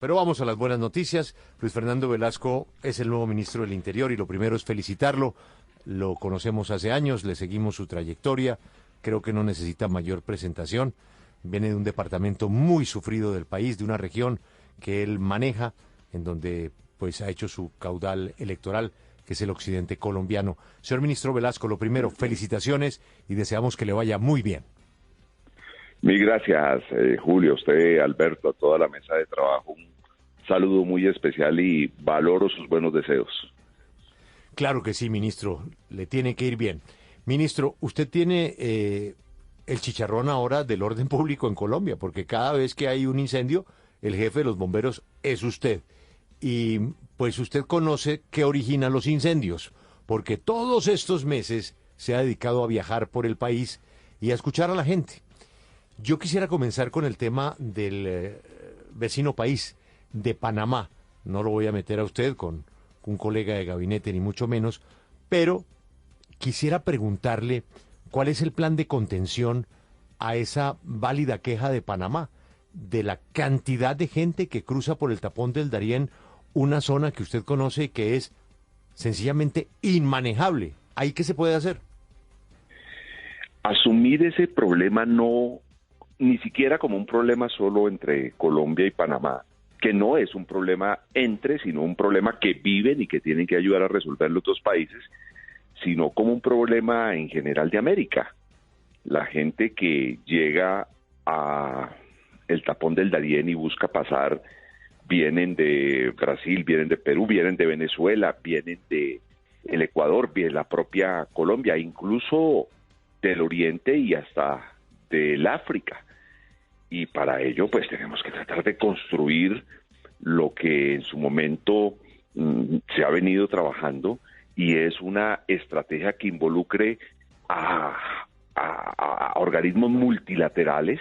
Pero vamos a las buenas noticias. Luis Fernando Velasco es el nuevo ministro del Interior y lo primero es felicitarlo. Lo conocemos hace años, le seguimos su trayectoria. Creo que no necesita mayor presentación. Viene de un departamento muy sufrido del país, de una región que él maneja, en donde pues ha hecho su caudal electoral, que es el occidente colombiano. Señor ministro Velasco, lo primero, felicitaciones y deseamos que le vaya muy bien. Mil gracias, Julio, a usted, Alberto, a toda la mesa de trabajo. Un saludo muy especial y valoro sus buenos deseos. Claro que sí, ministro, le tiene que ir bien. Ministro, usted tiene el chicharrón ahora del orden público en Colombia, porque cada vez que hay un incendio, el jefe de los bomberos es usted. Y pues usted conoce qué origina los incendios, porque todos estos meses se ha dedicado a viajar por el país y a escuchar a la gente. Yo quisiera comenzar con el tema del vecino país, de Panamá. No lo voy a meter a usted con un colega de gabinete, ni mucho menos, pero quisiera preguntarle cuál es el plan de contención a esa válida queja de Panamá, de la cantidad de gente que cruza por el tapón del Darién, una zona que usted conoce que es sencillamente inmanejable. ¿Ahí qué se puede hacer? Asumir ese problema ni siquiera como un problema solo entre Colombia y Panamá, que no es un problema sino un problema que viven y que tienen que ayudar a resolver los dos países, sino como un problema en general de América. La gente que llega a el tapón del Darién y busca pasar, vienen de Brasil, vienen de Perú, vienen de Venezuela, vienen de el Ecuador, viene la propia Colombia, incluso del Oriente y hasta del África. Y para ello, pues tenemos que tratar de construir lo que en su momento se ha venido trabajando, y es una estrategia que involucre a organismos multilaterales,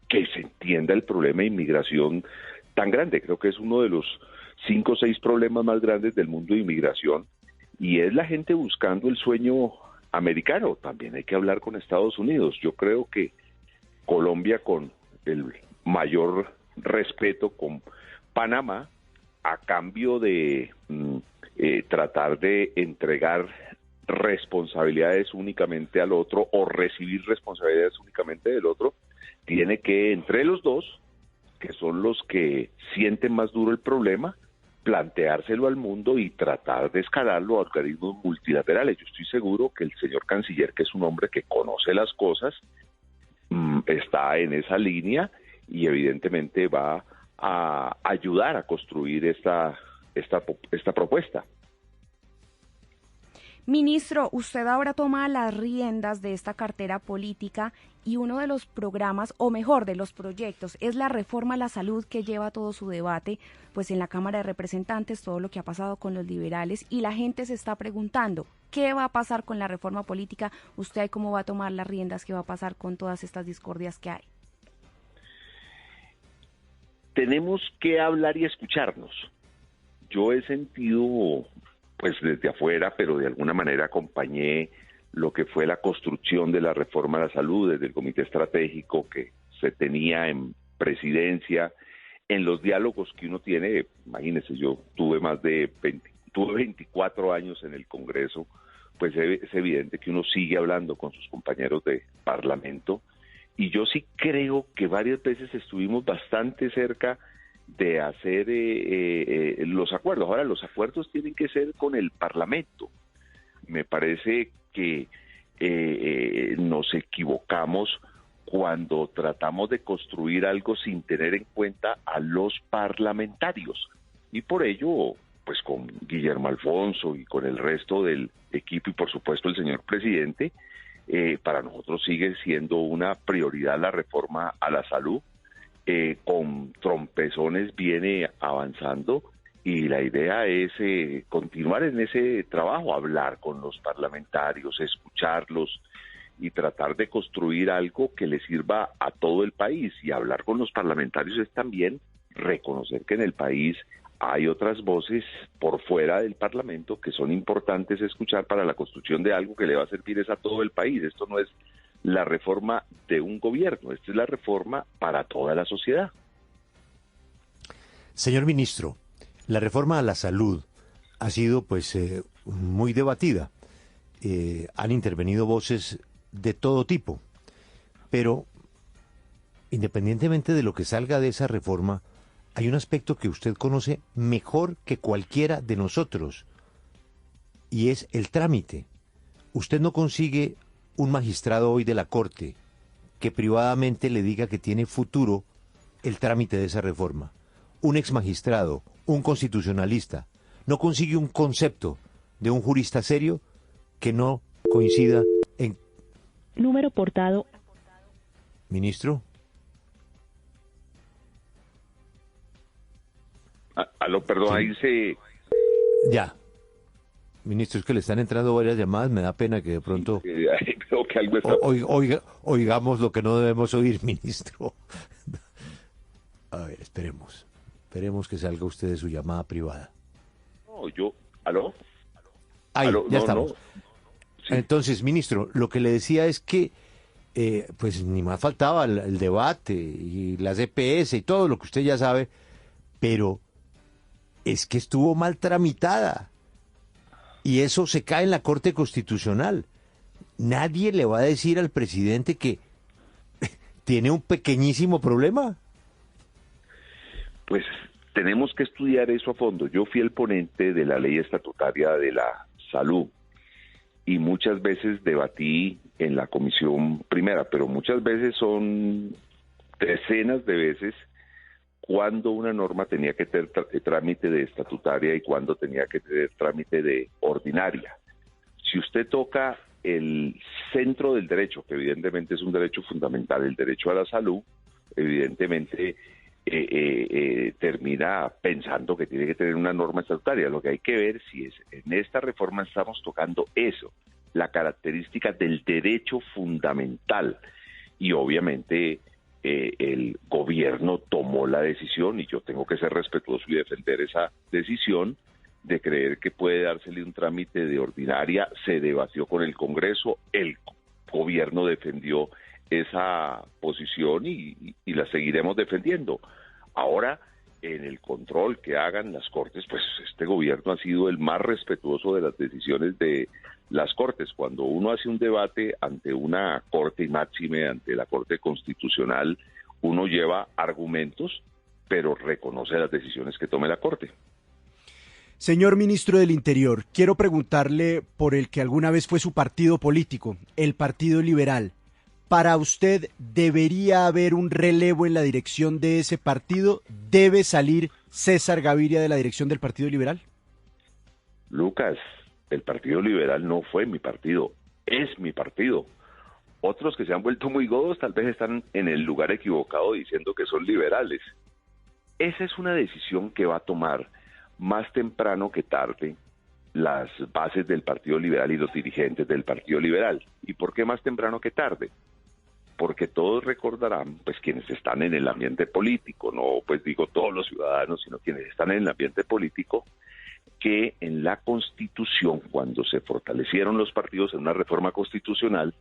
que se entienda el problema de inmigración tan grande. Creo que es uno de los 5 o 6 problemas más grandes del mundo de inmigración, y es la gente buscando el sueño americano. También hay que hablar con Estados Unidos. Yo creo que Colombia, con el mayor respeto con Panamá, a cambio de tratar de entregar responsabilidades únicamente al otro o recibir responsabilidades únicamente del otro, tiene que, entre los dos, que son los que sienten más duro el problema, planteárselo al mundo y tratar de escalarlo a organismos multilaterales. Yo estoy seguro que el señor canciller, que es un hombre que conoce las cosas, está en esa línea y evidentemente va a ayudar a construir esta propuesta. Ministro, usted ahora toma las riendas de esta cartera política y uno de los programas, o mejor, de los proyectos, es la reforma a la salud, que lleva todo su debate pues en la Cámara de Representantes, todo lo que ha pasado con los liberales, y la gente se está preguntando qué va a pasar con la reforma política. ¿Usted cómo va a tomar las riendas? ¿Qué va a pasar con todas estas discordias que hay? Tenemos que hablar y escucharnos. Yo he sentido, pues desde afuera, pero de alguna manera acompañé lo que fue la construcción de la reforma a la salud desde el comité estratégico que se tenía en presidencia, en los diálogos que uno tiene. Imagínense, yo tuve 24 años en el Congreso, pues es evidente que uno sigue hablando con sus compañeros de parlamento, y yo sí creo que varias veces estuvimos bastante cerca de hacer los acuerdos. Ahora, los acuerdos tienen que ser con el Parlamento. Me parece que nos equivocamos cuando tratamos de construir algo sin tener en cuenta a los parlamentarios. Y por ello, pues con Guillermo Alfonso y con el resto del equipo y por supuesto el señor presidente, para nosotros sigue siendo una prioridad la reforma a la salud. Con trompezones viene avanzando, y la idea es continuar en ese trabajo, hablar con los parlamentarios, escucharlos y tratar de construir algo que le sirva a todo el país. Y hablar con los parlamentarios es también reconocer que en el país hay otras voces por fuera del Parlamento que son importantes escuchar para la construcción de algo que le va a servir a todo el país. Esto no es la reforma de un gobierno, esta es la reforma para toda la sociedad. Señor ministro, la reforma a la salud ha sido pues muy debatida. Han intervenido voces de todo tipo, pero independientemente de lo que salga de esa reforma, hay un aspecto que usted conoce mejor que cualquiera de nosotros, y es el trámite. Usted no consigue un magistrado hoy de la Corte que privadamente le diga que tiene futuro el trámite de esa reforma. Un ex magistrado, un constitucionalista, no consigue un concepto de un jurista serio que no coincida en... Número portado. Ministro. Aló, perdón, Sí. ahí se... Ya. Ministro, es que le están entrando varias llamadas, me da pena que de pronto ahí veo que algo está... oigamos lo que no debemos oír, ministro. A ver, esperemos que salga usted de su llamada privada. No, yo... ¿Aló? Ahí, ¿Aló? ya No, estamos. no. Sí. Entonces, ministro, lo que le decía es que, pues ni más faltaba el debate y las EPS y todo lo que usted ya sabe, pero es que estuvo mal tramitada. Y eso se cae en la Corte Constitucional. Nadie le va a decir al presidente que tiene un pequeñísimo problema. Pues tenemos que estudiar eso a fondo. Yo fui el ponente de la ley estatutaria de la salud y muchas veces debatí en la comisión primera, pero muchas veces son decenas de veces cuándo una norma tenía que tener trámite de estatutaria y cuándo tenía que tener trámite de ordinaria. Si usted toca el centro del derecho, que evidentemente es un derecho fundamental, el derecho a la salud, evidentemente termina pensando que tiene que tener una norma estatutaria. Lo que hay que ver si es en esta reforma estamos tocando eso, la característica del derecho fundamental, y obviamente el gobierno tomó la decisión, y yo tengo que ser respetuoso y defender esa decisión, de creer que puede dársele un trámite de ordinaria. Se debatió con el Congreso, el gobierno defendió esa posición y la seguiremos defendiendo. Ahora, en el control que hagan las Cortes, pues este gobierno ha sido el más respetuoso de las decisiones de las Cortes. Cuando uno hace un debate ante una Corte y máxime ante la Corte Constitucional, uno lleva argumentos, pero reconoce las decisiones que tome la Corte. Señor ministro del Interior, quiero preguntarle por el que alguna vez fue su partido político, el Partido Liberal. ¿Para usted debería haber un relevo en la dirección de ese partido? ¿Debe salir César Gaviria de la dirección del Partido Liberal? Lucas, el Partido Liberal no fue mi partido, es mi partido. Otros que se han vuelto muy godos tal vez están en el lugar equivocado diciendo que son liberales. Esa es una decisión que va a tomar más temprano que tarde las bases del Partido Liberal y los dirigentes del Partido Liberal. ¿Y por qué más temprano que tarde? Porque todos recordarán, pues quienes están en el ambiente político, no pues digo todos los ciudadanos, sino quienes están en el ambiente político, que en la Constitución, cuando se fortalecieron los partidos en una reforma constitucional,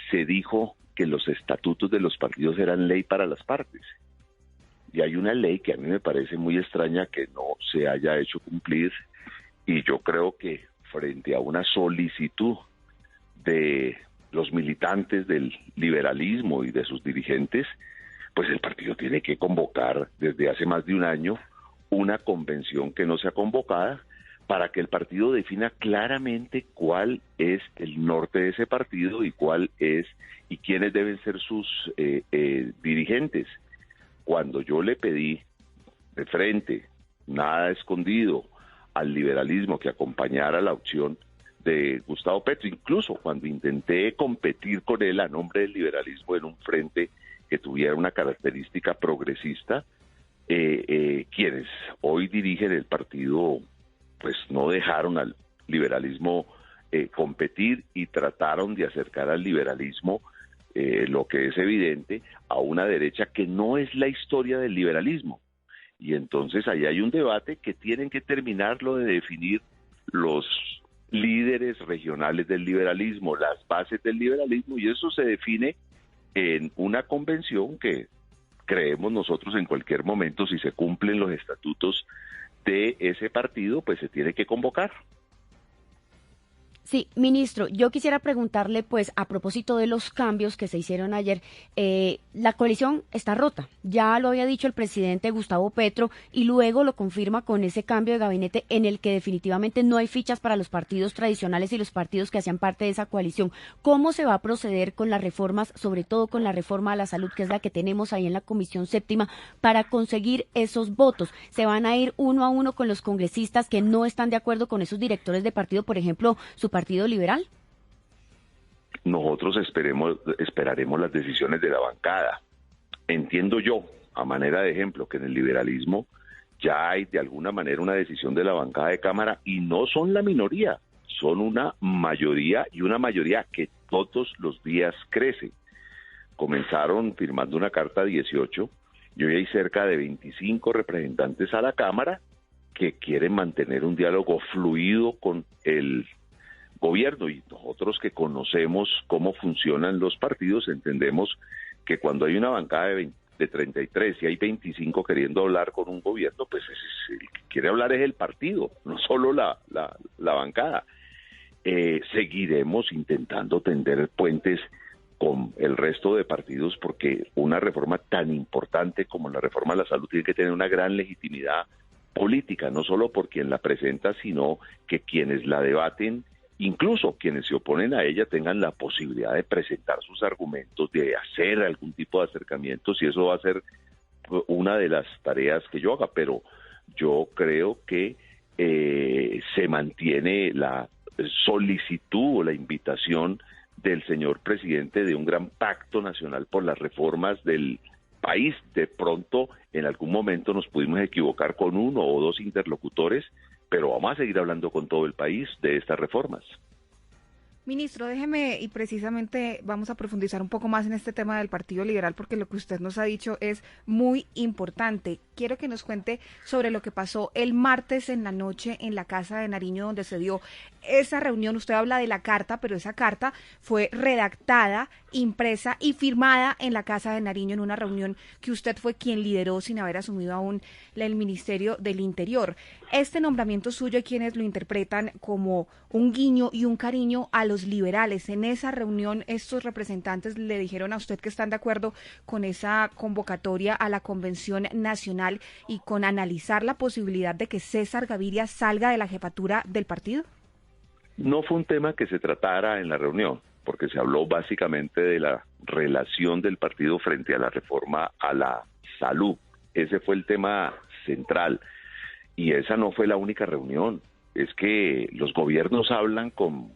se dijo que los estatutos de los partidos eran ley para las partes. Y hay una ley que a mí me parece muy extraña que no se haya hecho cumplir, y yo creo que frente a una solicitud de los militantes del liberalismo y de sus dirigentes, pues el partido tiene que convocar desde hace más de un año una convención que no sea convocada para que el partido defina claramente cuál es el norte de ese partido y cuál es y quiénes deben ser sus dirigentes. Cuando yo le pedí de frente, nada escondido, al liberalismo que acompañara la opción de Gustavo Petro, incluso cuando intenté competir con él a nombre del liberalismo en un frente que tuviera una característica progresista, quienes hoy dirigen el partido pues no dejaron al liberalismo competir y trataron de acercar al liberalismo, lo que es evidente, a una derecha que no es la historia del liberalismo. Y entonces ahí hay un debate que tienen que terminarlo de definir los líderes regionales del liberalismo, las bases del liberalismo, y eso se define en una convención que creemos nosotros en cualquier momento, si se cumplen los estatutos de ese partido, pues se tiene que convocar. Sí, ministro, yo quisiera preguntarle, pues, a propósito de los cambios que se hicieron ayer, la coalición está rota, ya lo había dicho el presidente Gustavo Petro, y luego lo confirma con ese cambio de gabinete en el que definitivamente no hay fichas para los partidos tradicionales y los partidos que hacían parte de esa coalición. ¿Cómo se va a proceder con las reformas, sobre todo con la reforma a la salud, que es la que tenemos ahí en la Comisión Séptima, para conseguir esos votos? ¿Se van a ir uno a uno con los congresistas que no están de acuerdo con esos directores de partido, por ejemplo, su Partido Liberal? Nosotros esperaremos las decisiones de la bancada. Entiendo yo, a manera de ejemplo, que en el liberalismo ya hay de alguna manera una decisión de la bancada de Cámara y no son la minoría, son una mayoría y una mayoría que todos los días crece. Comenzaron firmando una carta 18 y hoy hay cerca de 25 representantes a la Cámara que quieren mantener un diálogo fluido con el gobierno, y nosotros que conocemos cómo funcionan los partidos entendemos que cuando hay una bancada de 33 y hay 25 queriendo hablar con un gobierno, pues el que quiere hablar es el partido, no solo la bancada. Seguiremos intentando tender puentes con el resto de partidos porque una reforma tan importante como la reforma a la salud tiene que tener una gran legitimidad política, no solo por quien la presenta, sino que quienes la debaten, incluso quienes se oponen a ella, tengan la posibilidad de presentar sus argumentos, de hacer algún tipo de acercamientos, y eso va a ser una de las tareas que yo haga, pero yo creo que se mantiene la solicitud o la invitación del señor presidente de un gran pacto nacional por las reformas del país. De pronto, en algún momento nos pudimos equivocar con uno o dos interlocutores, pero vamos a seguir hablando con todo el país de estas reformas. Ministro, déjeme, y precisamente vamos a profundizar un poco más en este tema del Partido Liberal, porque lo que usted nos ha dicho es muy importante. Quiero que nos cuente sobre lo que pasó el martes en la noche en la Casa de Nariño, donde se dio esa reunión. Usted habla de la carta, pero esa carta fue redactada, impresa y firmada en la Casa de Nariño en una reunión que usted fue quien lideró sin haber asumido aún el Ministerio del Interior. Este nombramiento suyo, hay quienes lo interpretan como un guiño y un cariño a los liberales. En esa reunión, estos representantes le dijeron a usted que están de acuerdo con esa convocatoria a la Convención Nacional y con analizar la posibilidad de que César Gaviria salga de la jefatura del partido. No fue un tema que se tratara en la reunión, porque se habló básicamente de la relación del partido frente a la reforma a la salud. Ese fue el tema central. Y esa no fue la única reunión. Es que los gobiernos hablan con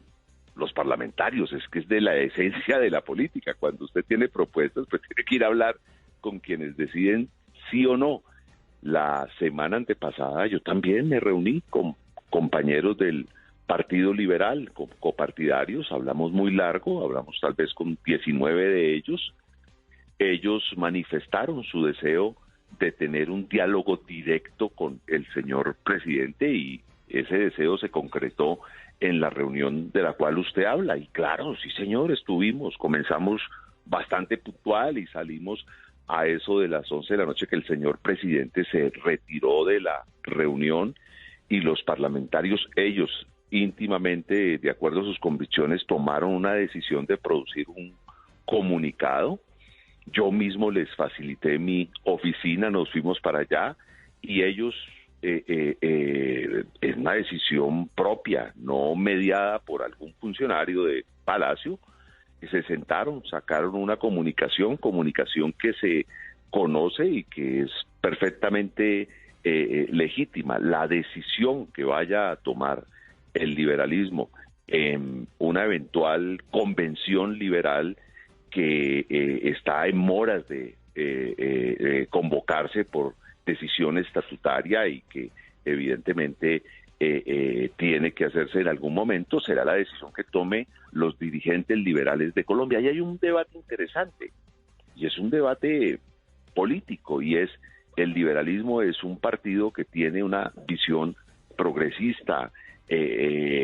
los parlamentarios, es que es de la esencia de la política. Cuando usted tiene propuestas, pues tiene que ir a hablar con quienes deciden sí o no. La semana antepasada yo también me reuní con compañeros del Partido Liberal, con copartidarios, hablamos muy largo, hablamos tal vez con 19 de ellos. Ellos manifestaron su deseo de tener un diálogo directo con el señor presidente y ese deseo se concretó en la reunión de la cual usted habla. Y claro, sí señor, comenzamos bastante puntual y salimos a eso de las 11 de la noche que el señor presidente se retiró de la reunión y los parlamentarios, ellos íntimamente, de acuerdo a sus convicciones, tomaron una decisión de producir un comunicado. Yo mismo les facilité mi oficina, nos fuimos para allá y ellos, es una decisión propia, no mediada por algún funcionario de Palacio, que se sentaron, sacaron una comunicación que se conoce y que es perfectamente legítima. La decisión que vaya a tomar el liberalismo en una eventual convención liberal que está en moras de convocarse por decisión estatutaria y que evidentemente tiene que hacerse en algún momento, será la decisión que tome los dirigentes liberales de Colombia. Y hay un debate interesante, y es un debate político, y es: el liberalismo es un partido que tiene una visión progresista,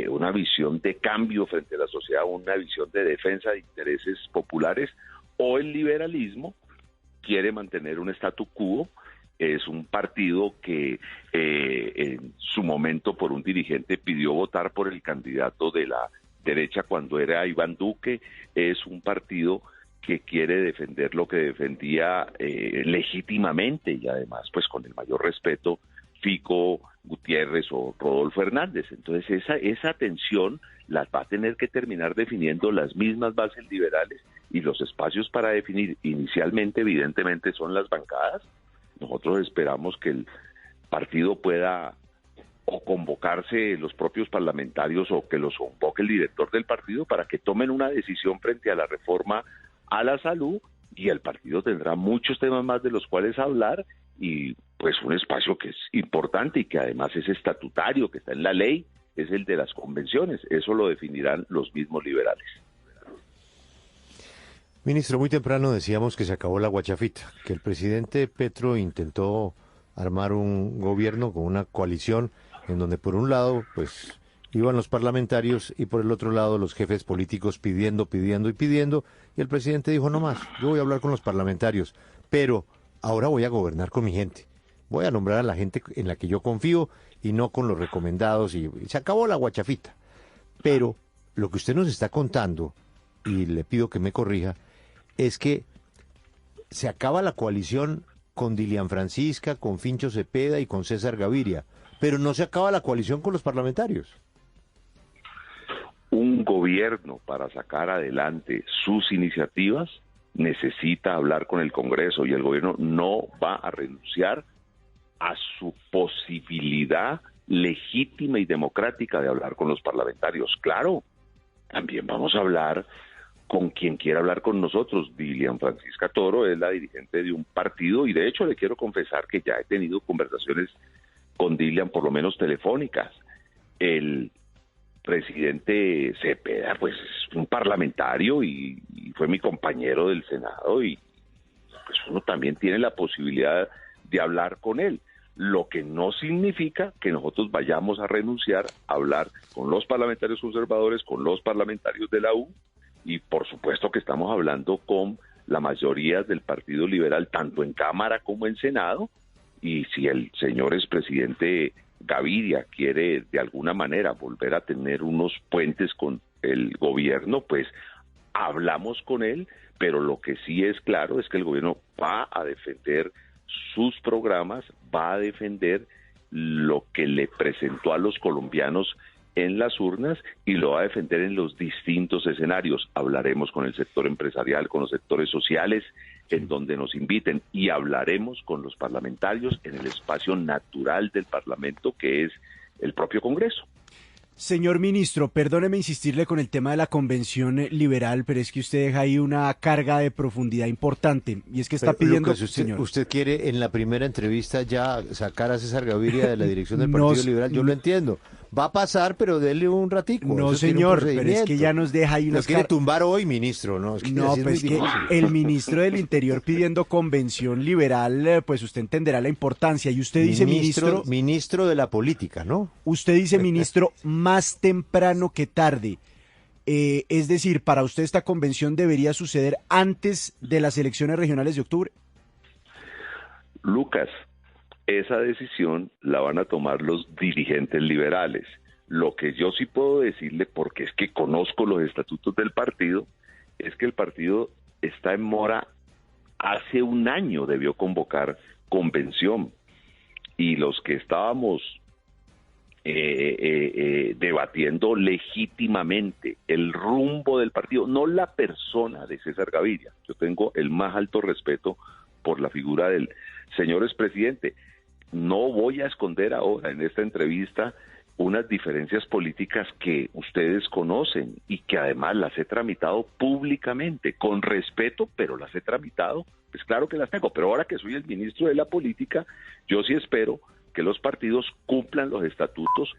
una visión de cambio frente a la sociedad, una visión de defensa de intereses populares, o el liberalismo quiere mantener un statu quo. Es un partido que en su momento por un dirigente pidió votar por el candidato de la derecha cuando era Iván Duque. Es un partido que quiere defender lo que defendía legítimamente y además pues con el mayor respeto Fico, Gutiérrez o Rodolfo Hernández. Entonces esa tensión las va a tener que terminar definiendo las mismas bases liberales, y los espacios para definir inicialmente evidentemente son las bancadas. Nosotros esperamos que el partido pueda o convocarse los propios parlamentarios o que los convoque el director del partido para que tomen una decisión frente a la reforma a la salud, y el partido tendrá muchos temas más de los cuales hablar, y pues un espacio que es importante y que además es estatutario, que está en la ley, es el de las convenciones. Eso lo definirán los mismos liberales. Ministro, muy temprano decíamos que se acabó la guachafita, que el presidente Petro intentó armar un gobierno con una coalición en donde por un lado pues iban los parlamentarios y por el otro lado los jefes políticos pidiendo y el presidente dijo no más, yo voy a hablar con los parlamentarios, pero ahora voy a gobernar con mi gente, voy a nombrar a la gente en la que yo confío y no con los recomendados, y se acabó la guachafita. Pero lo que usted nos está contando, y le pido que me corrija, es que se acaba la coalición con Dilian Francisca, con Fincho Cepeda y con César Gaviria, pero no se acaba la coalición con los parlamentarios. Un gobierno, para sacar adelante sus iniciativas, necesita hablar con el Congreso, y el gobierno no va a renunciar a su posibilidad legítima y democrática de hablar con los parlamentarios. Claro, también vamos a hablar con quien quiera hablar con nosotros. Dilian Francisca Toro es la dirigente de un partido, y de hecho le quiero confesar que ya he tenido conversaciones con Dilian, por lo menos telefónicas. El presidente Cepeda pues es un parlamentario y fue mi compañero del Senado, y pues uno también tiene la posibilidad de hablar con él, lo que no significa que nosotros vayamos a renunciar a hablar con los parlamentarios conservadores, con los parlamentarios de la U, y por supuesto que estamos hablando con la mayoría del Partido Liberal, tanto en Cámara como en Senado, y si el señor expresidente Gaviria quiere de alguna manera volver a tener unos puentes con el gobierno, pues hablamos con él, pero lo que sí es claro es que el gobierno va a defender sus programas, va a defender lo que le presentó a los colombianos en las urnas, y lo va a defender en los distintos escenarios. Hablaremos con el sector empresarial, con los sectores sociales, en donde nos inviten, y hablaremos con los parlamentarios en el espacio natural del Parlamento, que es el propio Congreso. Señor ministro, perdóneme insistirle con el tema de la convención liberal, pero es que usted deja ahí una carga de profundidad importante, y es que está pidiendo... Lucas, usted quiere en la primera entrevista ya sacar a César Gaviria de la dirección del Partido Liberal, yo lo entiendo. Va a pasar, pero dele un ratico. No, señor, pero es que ya nos deja ahí una... Lo quiere tumbar hoy, ministro, ¿no? Es que no, pues que el ministro del Interior pidiendo convención liberal, pues usted entenderá la importancia. Y usted dice, ministro de la política, ¿no? Usted dice, ministro, más temprano que tarde. Es decir, para usted esta convención debería suceder antes de las elecciones regionales de octubre. Lucas, esa decisión la van a tomar los dirigentes liberales. Lo que yo sí puedo decirle, porque es que conozco los estatutos del partido, es que el partido está en mora. Hace un año debió convocar convención, y los que estábamos debatiendo legítimamente el rumbo del partido, no la persona de César Gaviria. Yo tengo el más alto respeto por la figura del señor expresidente. No voy a esconder ahora en esta entrevista unas diferencias políticas que ustedes conocen y que además las he tramitado públicamente, con respeto, pero las he tramitado, pues claro que las tengo. Pero ahora que soy el ministro de la política, yo sí espero que los partidos cumplan los estatutos,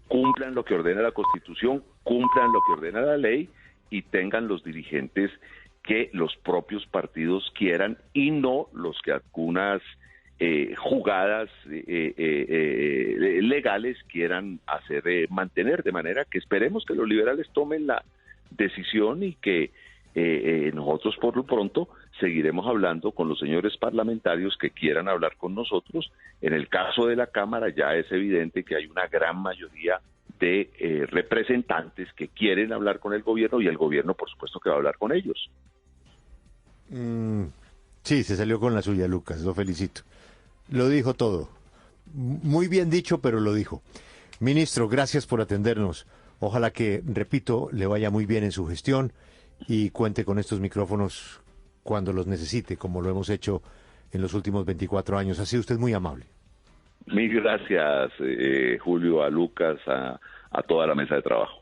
cumplan lo que ordena la Constitución, cumplan lo que ordena la ley, y tengan los dirigentes que los propios partidos quieran, y no los que algunas jugadas legales quieran hacer mantener, de manera que esperemos que los liberales tomen la decisión y que nosotros por lo pronto seguiremos hablando con los señores parlamentarios que quieran hablar con nosotros. En el caso de la Cámara ya es evidente que hay una gran mayoría de representantes que quieren hablar con el gobierno y el gobierno por supuesto que va a hablar con ellos. Sí, se salió con la suya, Lucas, lo felicito. Lo dijo todo. Muy bien dicho, pero lo dijo. Ministro, gracias por atendernos. Ojalá que, repito, le vaya muy bien en su gestión y cuente con estos micrófonos cuando los necesite, como lo hemos hecho en los últimos 24 años. Ha sido usted muy amable. Mil gracias, Julio, a Lucas, a toda la mesa de trabajo.